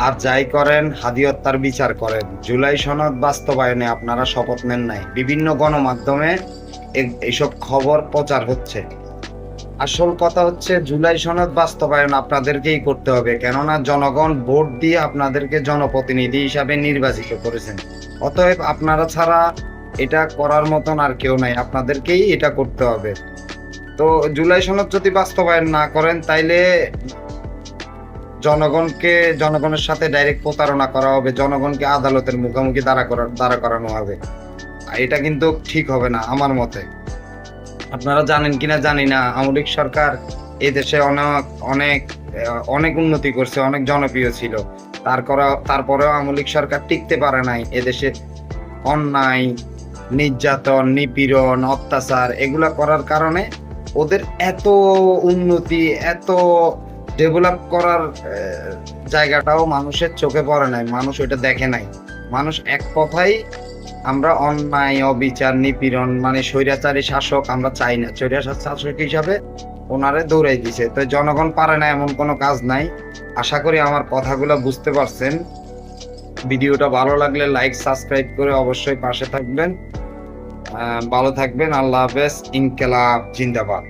আর যাই করেন হাদি হত্যার বিচার করেন। জুলাই সনদ বাস্তবায়নে আপনারা শপথ নেন নাই, বিভিন্ন গণমাধ্যমে এইসব খবর প্রচার হচ্ছে। আসল কথা হচ্ছে জুলাই সনদ বাস্তবায়ন আপনাদেরকেই করতে হবে, কেননা জনগণ ভোট দিয়ে আপনাদেরকে জনপ্রতিনিধি হিসাবে নির্বাচিত করেছেন। অতএব আপনারা ছাড়া এটা করার মতন আর কেউ নাই, আপনাদেরকেই এটা করতে হবে। তো জুলাই সনদ যদি বাস্তবায়ন না করেন তাইলে জনগণের সাথে ডাইরেক্ট প্রতারণা করা হবে, জনগণকে আদালতের মুখোমুখি দাঁড়া করানো হবে। এটা কিন্তু ঠিক হবে না আমার মতে। আপনারা জানেন কিনা জানি না, আওয়ামী লীগ সরকার এই দেশে অনেক অনেক অনেক উন্নতি করছে, অনেক জনপ্রিয় ছিল। তারপরেও আওয়ামী লীগ সরকার টিকতে পারে নাই। এদেশে অন্যায়, নির্যাতন, নিপীড়ন, অত্যাচার এগুলা করার কারণে ওদের এত উন্নতি, এত ডেভেলপ করার জায়গাটাও মানুষের চোখে পড়ে নাই, মানুষ ওইটা দেখে নাই। মানুষ এক কথাই আমরা অন্যায়, অবিচার, নিপীড়ন মানে স্বৈরাচারী শাসক আমরা চাই না, স্বৈরাচার শাসক হিসাবে ওনারে দৌড়াই দিছে। তো জনগণ পারে না এমন কোনো কাজ নাই। আশা করি আমার কথাগুলো বুঝতে পারছেন। ভিডিওটা ভালো লাগলে লাইক সাবস্ক্রাইব করে অবশ্যই পাশে থাকবেন। ভালো থাকবেন। আল্লাহ হাফেজ। ইনকিলাব জিন্দাবাদ।